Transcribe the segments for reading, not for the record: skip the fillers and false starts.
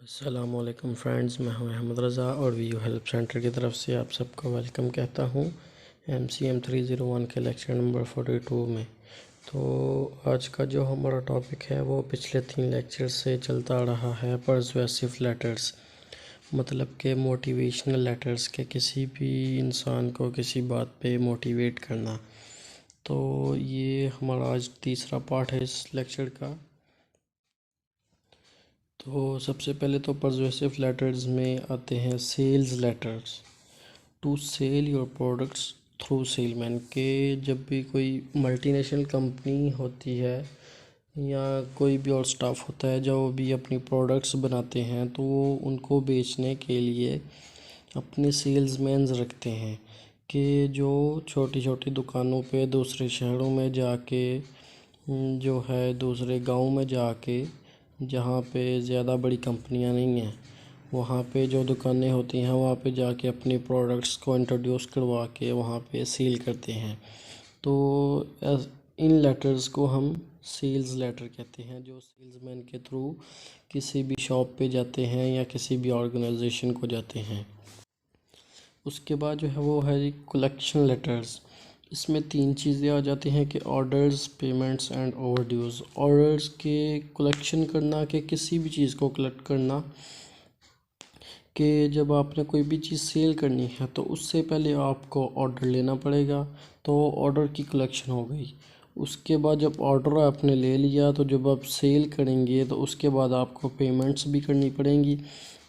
अस्सलामुअलैकुम फ्रेंड्स, मैं हूं अहमद रज़ा और वीयू हेल्प सेंटर की तरफ से आप सबको वेलकम कहता हूं MCM 301 के लेक्चर नंबर 42 में। तो आज का जो हमारा टॉपिक है वो पिछले 3 लेक्चर से चलता आ रहा है, पर्सुएसिव लेटर्स, मतलब के मोटिवेशनल लेटर्स के किसी भी इंसान को किसी बात पे मोटिवेट करना। तो ये हमारा आज तीसरा पार्ट है इस लेक्चर का। तो सबसे पहले तो पर्सुएसिव लेटर्स में आते हैं sales letters. To sell your products through salesman, के जब भी कोई मल्टीनेशनल कंपनी होती है या कोई भी और स्टाफ होता है जो भी अपनी प्रोडक्ट्स बनाते हैं तो वो उनको बेचने के लिए अपने सेल्समैन्स रखते हैं कि जो छोटी छोटी दुकानों पे दूसरे शहरों में जाके जो है दूसरे गांव में जाके जहाँ पे ज़्यादा बड़ी कंपनियां नहीं हैं वहाँ पे जो दुकानें होती हैं वहाँ पे जाके अपने प्रोडक्ट्स को इंट्रोड्यूस करवा के वहाँ पे सेल करते हैं। तो इन लेटर्स को हम सेल्स लेटर कहते हैं, जो सेल्समैन के थ्रू किसी भी शॉप पे जाते हैं या किसी भी ऑर्गेनाइजेशन को जाते हैं। उसके बाद जो है वो है कलेक्शन लेटर्स। इसमें 3 चीज़ें आ जाती हैं कि ऑर्डर्स, पेमेंट्स एंड ओवरड्यूज़। ऑर्डर्स के कलेक्शन करना, कि किसी भी चीज़ को कलेक्ट करना, कि जब आपने कोई भी चीज़ सेल करनी है तो उससे पहले आपको ऑर्डर लेना पड़ेगा, तो ऑर्डर की कलेक्शन हो गई। उसके बाद जब ऑर्डर आपने ले लिया तो जब आप सेल करेंगे तो उसके बाद आपको पेमेंट्स भी करनी पड़ेंगी।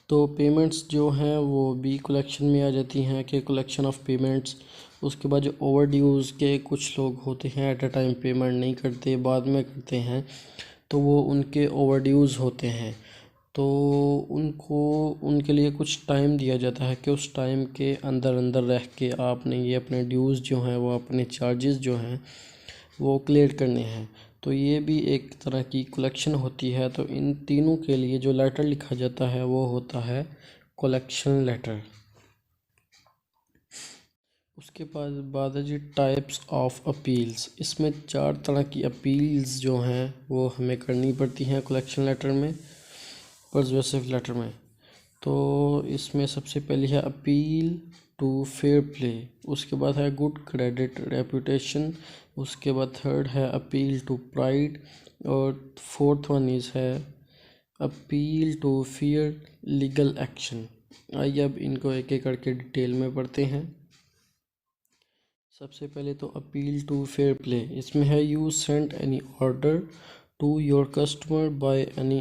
तो पेमेंट्स जो हैं वो भी कलेक्शन में आ जाती हैं कि कलेक्शन ऑफ पेमेंट्स। उसके बाद जो ओवर ड्यूज़ के कुछ लोग होते हैं एट अ टाइम पेमेंट नहीं करते, बाद में करते हैं, तो वो उनके ओवर ड्यूज़ होते हैं। तो उनको उनके लिए कुछ टाइम दिया जाता है कि उस टाइम के अंदर अंदर रह के आपने ये अपने ड्यूज़ जो हैं वो अपने चार्जेस जो हैं वो क्लियर करने हैं। तो ये भी एक तरह की कलेक्शन होती है। तो इन तीनों के लिए जो लेटर लिखा जाता है वो होता है कलेक्शन लेटर। उसके बाद है जी टाइप्स ऑफ अपील्स। इसमें 4 तरह की अपील्स जो हैं वो हमें करनी पड़ती हैं कलेक्शन लेटर में, पर्सुएसिव लेटर में। तो इसमें सबसे पहली है अपील टू फेयर प्ले, उसके बाद है गुड क्रेडिट रेपुटेशन, उसके बाद थर्ड है अपील टू प्राइड, और फोर्थ वन इज़ है appeal to fear legal action. आइए अब इनको एक एक करके डिटेल में पढ़ते हैं। सबसे पहले तो अपील टू फेयर प्ले। इसमें है you send any order to your customer by any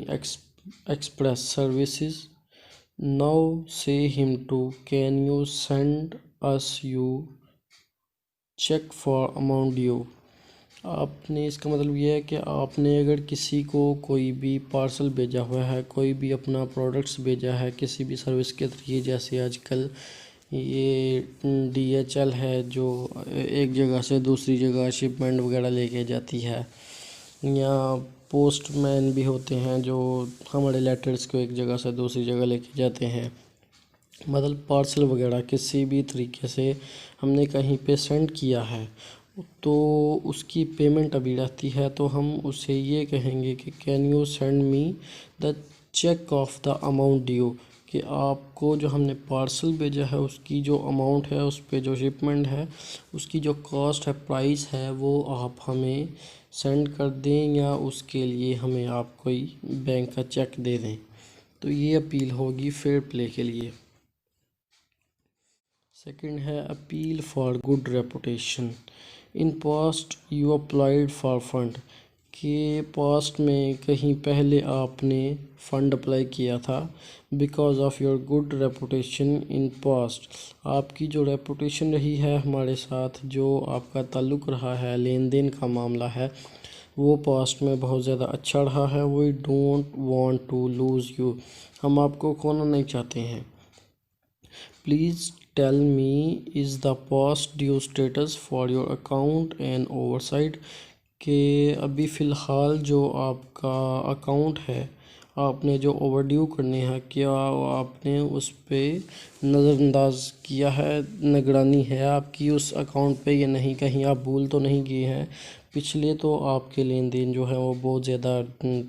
express services, now say him to can you send us you check for amount due. आपने इसका मतलब ये है कि आपने अगर किसी को कोई भी पार्सल भेजा हुआ है, कोई भी अपना प्रोडक्ट्स भेजा है किसी भी सर्विस के जरिए, जैसे आजकल ये DHL है जो एक जगह से दूसरी जगह शिपमेंट वगैरह लेके जाती है, या पोस्टमैन भी होते हैं जो हमारे लेटर्स को एक जगह से दूसरी जगह लेके जाते हैं। मतलब पार्सल वगैरह किसी भी तरीके से हमने कहीं पे सेंड किया है तो उसकी पेमेंट अभी रहती है, तो हम उसे ये कहेंगे कि can you send me the cheque of the amount due, कि आपको जो हमने पार्सल भेजा है उसकी जो अमाउंट है, उस पे जो शिपमेंट है, उसकी जो कॉस्ट है, प्राइस है, वो आप हमें सेंड कर दें या उसके लिए हमें आप कोई बैंक का चेक दे दें। तो ये अपील होगी फेयर प्ले के लिए। सेकंड है appeal for good reputation. In past you applied for fund, के पास्ट में कहीं पहले आपने फ़ंड अप्लाई किया था, because of your good reputation in past. आपकी जो रेपुटेशन रही है हमारे साथ, जो आपका ताल्लुक़ रहा है, लेन देन का मामला है, वो पास्ट में बहुत ज़्यादा अच्छा रहा है। We don't want to lose you, हम आपको खोना नहीं चाहते हैं। Please tell me is the past due status for your account and oversight, के अभी फ़िलहाल जो आपका अकाउंट है आपने जो ओवरड्यू करने हैं क्या आपने उस पे नज़रअंदाज किया है, निगरानी है आपकी उस अकाउंट पे या नहीं, कहीं आप भूल तो नहीं गए हैं। पिछले तो आपके लेन देन जो है वो बहुत ज़्यादा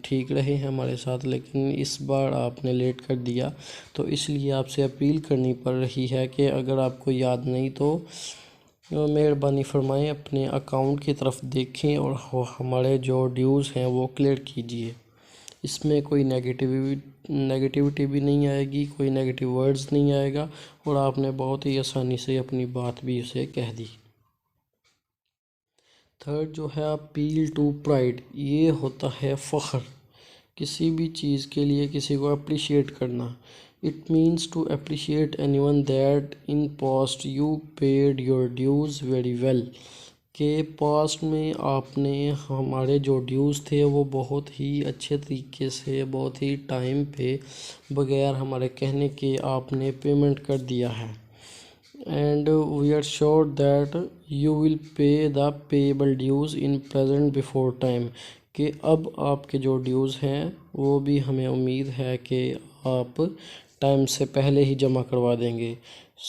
ठीक रहे हैं हमारे साथ, लेकिन इस बार आपने लेट कर दिया, तो इसलिए आपसे अपील करनी पड़ रही है कि अगर आपको याद नहीं तो मेहरबानी फरमाएं अपने अकाउंट की तरफ देखें और हमारे जो ड्यूज़ हैं वो क्लियर कीजिए। इसमें कोई नेगेटिविटी भी नहीं आएगी, कोई नेगेटिव वर्ड्स नहीं आएगा, और आपने बहुत ही आसानी से अपनी बात भी उसे कह दी। थर्ड जो है अपील टू प्राइड, ये होता है फ़ख्र, किसी भी चीज़ के लिए किसी को अप्रिशिएट करना। It means to appreciate anyone that in past you paid your dues very well, के पास्ट में आपने हमारे जो ड्यूज़ थे वो बहुत ही अच्छे तरीके से, बहुत ही टाइम पे, बगैर हमारे कहने के आपने पेमेंट कर दिया है। And we are sure that you will pay the payable dues in present before time, कि अब आपके जो ड्यूज़ हैं वो भी हमें उम्मीद है कि आप टाइम से पहले ही जमा करवा देंगे।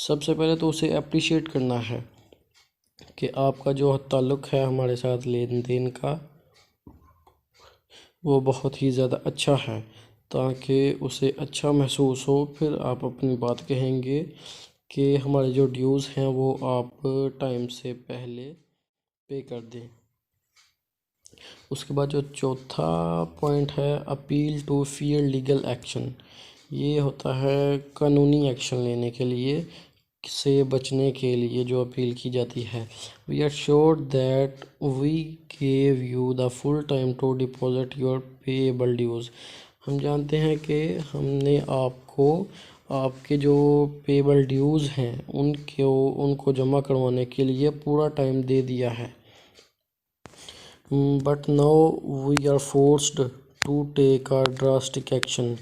सबसे पहले तो उसे अप्रिशिएट करना है कि आपका जो ताल्लुक़ है हमारे साथ लेन देन का वो बहुत ही ज़्यादा अच्छा है, ताकि उसे अच्छा महसूस हो। फिर आप अपनी बात कहेंगे कि हमारे जो ड्यूज़ हैं वो आप टाइम से पहले पे कर दें। उसके बाद जो चौथा पॉइंट है appeal to fair legal action, ये होता है कानूनी एक्शन लेने के लिए, से बचने के लिए जो अपील की जाती है। We are sure that we gave you the full time to deposit your payable dues, हम जानते हैं कि हमने आपको आपके जो पेएबल ड्यूज़ हैं उनको जमा करवाने के लिए पूरा टाइम दे दिया है। But now we are forced to take a drastic action,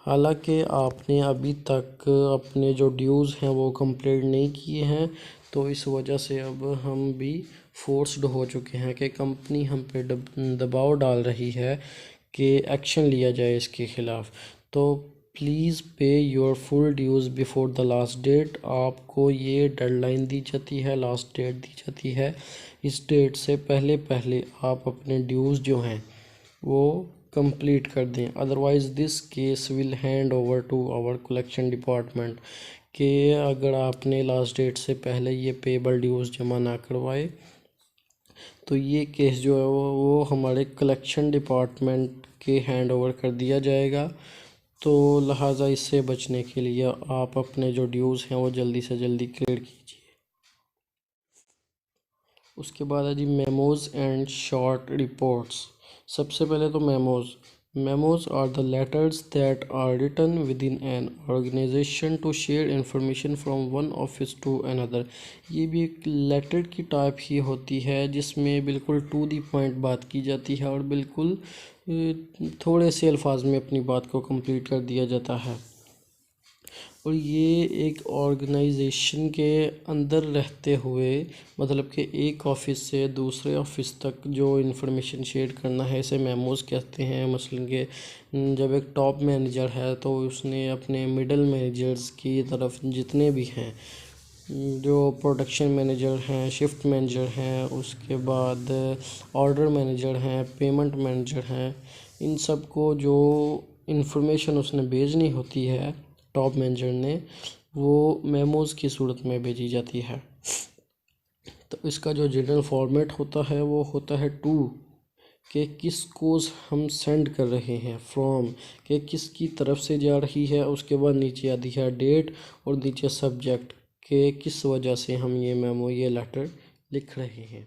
हालांकि आपने अभी तक अपने जो ड्यूज़ हैं वो कंप्लीट नहीं किए हैं, तो इस वजह से अब हम भी फोर्स्ड हो चुके हैं कि कंपनी हम पे दबाव डाल रही है कि एक्शन लिया जाए इसके ख़िलाफ़। तो please pay your full dues before the last date, आपको ये डेडलाइन दी जाती है, लास्ट डेट दी जाती है, इस डेट से पहले पहले आप अपने ड्यूज़ जो हैं वो कंप्लीट कर दें। Otherwise this case will hand over to our collection department, कि अगर आपने लास्ट डेट से पहले ये पेएबल ड्यूज़ जमा ना करवाए तो ये केस जो है वो हमारे कलेक्शन डिपार्टमेंट के हैंड ओवर कर दिया जाएगा। तो लिहाजा इससे बचने के लिए आप अपने जो ड्यूज़ हैं वो जल्दी से जल्दी क्लियर कीजिए। उसके बाद है जी मेमोज़ एंड शॉर्ट रिपोर्ट्स। सबसे पहले तो memos are the letters that are written with in an organization to share information from one office to another, ये भी एक लेटर की टाइप ही होती है जिसमें बिल्कुल टू दी पॉइंट बात की जाती है और बिल्कुल थोड़े से अल्फाज में अपनी बात को कंप्लीट कर दिया जाता है। और ये एक ऑर्गेनाइजेशन के अंदर रहते हुए, मतलब कि एक ऑफ़िस से दूसरे ऑफ़िस तक जो इन्फॉर्मेशन शेयर करना है, इसे मेमोज़ कहते हैं। मसलन के जब एक टॉप मैनेजर है तो उसने अपने मिडल मैनेजर्स की तरफ जितने भी हैं, जो प्रोडक्शन मैनेजर हैं, शिफ्ट मैनेजर हैं, उसके बाद ऑर्डर मैनेजर हैं, पेमेंट मैनेजर हैं, इन सब को जो इन्फॉर्मेशन उसने भेजनी होती है टॉप मैनेजर ने, वो मेमोज़ की सूरत में भेजी जाती है। तो इसका जो जनरल फॉर्मेट होता है वो होता है टू, कि किसको हम सेंड कर रहे हैं, फ्रॉम कि किसकी तरफ से जा रही है, उसके बाद नीचे आती है डेट और नीचे सब्जेक्ट के किस वजह से हम ये मेमो ये लेटर लिख रहे हैं।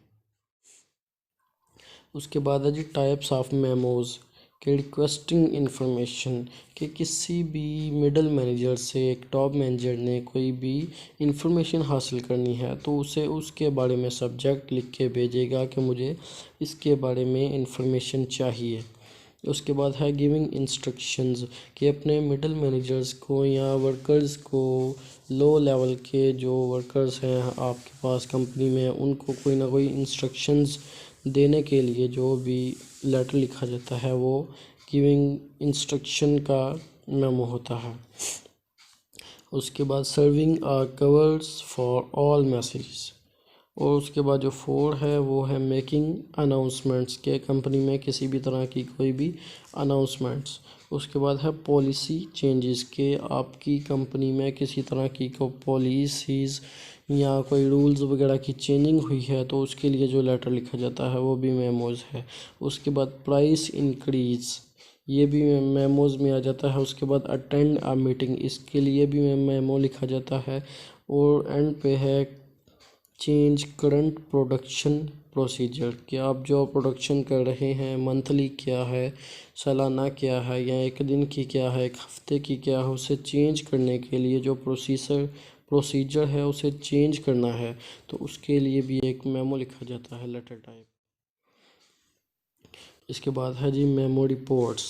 उसके बाद है जी टाइप्स ऑफ मेमोज़, कि रिक्वेस्टिंग इंफॉर्मेशन, कि किसी भी मिडल मैनेजर से एक टॉप मैनेजर ने कोई भी इंफॉर्मेशन हासिल करनी है तो उसे उसके बारे में सब्जेक्ट लिख के भेजेगा कि मुझे इसके बारे में इंफॉर्मेशन चाहिए। उसके बाद है गिविंग इंस्ट्रक्शंस, कि अपने मिडल मैनेजर्स को या वर्कर्स को, लो लेवल के जो वर्कर्स हैं आपके पास कंपनी में, उनको कोई ना कोई इंस्ट्रक्शंस देने के लिए जो भी लेटर लिखा जाता है वो गिविंग इंस्ट्रक्शन का मेमो होता है। उसके बाद serving are covers for all messages. और उसके बाद जो 4 है वो है मेकिंग अनाउंसमेंट्स, के कंपनी में किसी भी तरह की कोई भी अनाउंसमेंट्स। उसके बाद है पॉलिसी चेंजेस, के आपकी कंपनी में किसी तरह की को पॉलिसीज़ या कोई रूल्स वगैरह की चेंजिंग हुई है तो उसके लिए जो लेटर लिखा जाता है वो भी मेमोज़ है। उसके बाद प्राइस इंक्रीज़, ये भी मेमोज़ में आ जाता है। उसके बाद अटेंड आ मीटिंग, इसके लिए भी मेमो लिखा जाता है। और एंड पे है चेंज करंट प्रोडक्शन प्रोसीजर, कि आप जो प्रोडक्शन कर रहे हैं मंथली क्या है, सालाना क्या है, या एक दिन की क्या है, एक हफ्ते की क्या है, उसे चेंज करने के लिए जो प्रोसीजर है उसे चेंज करना है तो उसके लिए भी एक मेमो लिखा जाता है लेटर टाइप। इसके बाद है जी मेमो रिपोर्ट्स।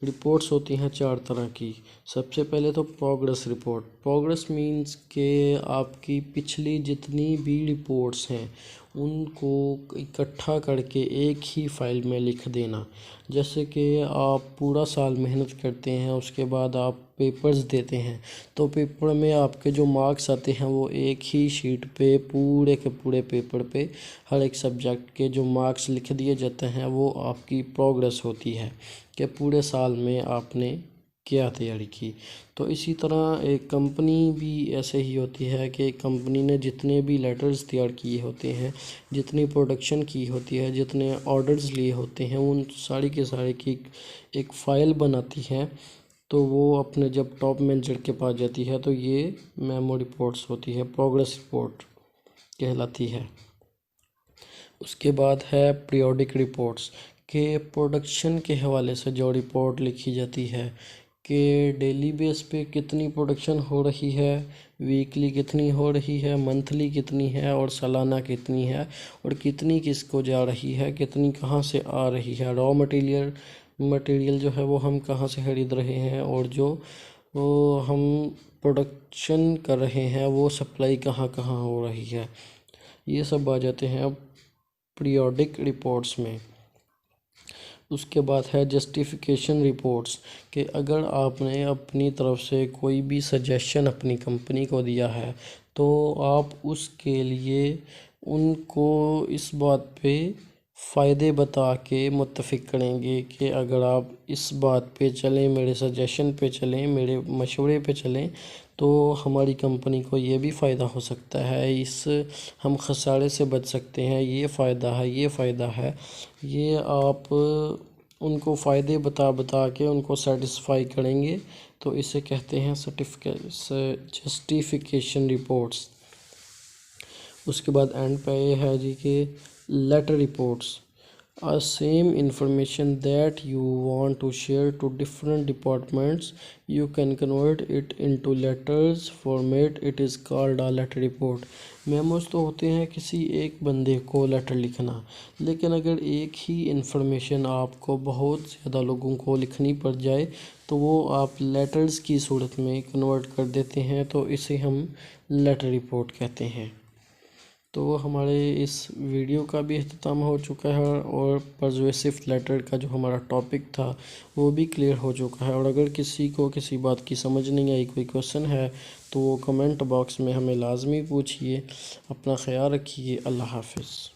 रिपोर्ट्स होती हैं 4 तरह की। सबसे पहले तो प्रोग्रेस रिपोर्ट। प्रोग्रेस मींस के आपकी पिछली जितनी भी रिपोर्ट्स हैं उनको इकट्ठा करके एक ही फाइल में लिख देना। जैसे कि आप पूरा साल मेहनत करते हैं, उसके बाद आप पेपर्स देते हैं तो पेपर में आपके जो मार्क्स आते हैं वो एक ही शीट पे पूरे के पूरे पेपर पे हर एक सब्जेक्ट के जो मार्क्स लिख दिए जाते हैं वो आपकी प्रोग्रेस होती है कि पूरे साल में आपने क्या तैयारी की। तो इसी तरह एक कंपनी भी ऐसे ही होती है कि कंपनी ने जितने भी लेटर्स तैयार किए होते हैं, जितनी प्रोडक्शन की होती है, जितने ऑर्डर्स लिए होते हैं, उन सारी के सारे की एक फ़ाइल बनाती है। तो वो अपने जब टॉप मैनेजर के पास जाती है तो ये मेमो रिपोर्ट्स होती है, प्रोग्रेस रिपोर्ट कहलाती है। उसके बाद है पीरियोडिक रिपोर्ट्स, के प्रोडक्शन के हवाले से जो रिपोर्ट लिखी जाती है कि डेली बेस पे कितनी प्रोडक्शन हो रही है, वीकली कितनी हो रही है, मंथली कितनी है और सालाना कितनी है, और कितनी किसको जा रही है, कितनी कहाँ से आ रही है। रॉ मटेरियल जो है वो हम कहाँ से खरीद रहे हैं, और जो वो हम प्रोडक्शन कर रहे हैं वो सप्लाई कहाँ कहाँ हो रही है। ये सब आ जाते हैं अब पीरियोडिक रिपोर्ट्स में। उसके बाद है जस्टिफिकेशन रिपोर्ट्स, कि अगर आपने अपनी तरफ से कोई भी सजेशन अपनी कंपनी को दिया है तो आप उसके लिए उनको इस बात पे फ़ायदे बता के मुत्तफ़िक करेंगे कि अगर आप इस बात पे चलें, मेरे सजेशन पे चलें, मेरे मशवरे पे चलें तो हमारी कंपनी को ये भी फ़ायदा हो सकता है, इस हम खसारे से बच सकते हैं, ये फ़ायदा है, ये फ़ायदा है। ये आप उनको फ़ायदे बता बता के उनको सेटिस्फाई करेंगे तो इसे कहते हैं जस्टिफिकेशन रिपोर्ट्स। उसके बाद एंड पे ये है जी कि letter reports, a same information that you want to share to different departments, you can convert it into letters format, it is called a letter report। Memos तो होते हैं किसी एक बंदे को लेटर लिखना, लेकिन अगर एक ही इन्फॉर्मेशन आपको बहुत ज़्यादा लोगों को लिखनी पड़ जाए तो वो आप लेटर्स की सूरत में कन्वर्ट कर देते हैं तो इसे हम लेटर रिपोर्ट कहते हैं। तो हमारे इस वीडियो का भी अख्ताम हो चुका है और पर्सुएसिव लेटर का जो हमारा टॉपिक था वो भी क्लियर हो चुका है। और अगर किसी को किसी बात की समझ नहीं आई, कोई क्वेश्चन है तो वो कमेंट बॉक्स में हमें लाजमी पूछिए। अपना ख्याल रखिए। अल्लाह हाफिज़।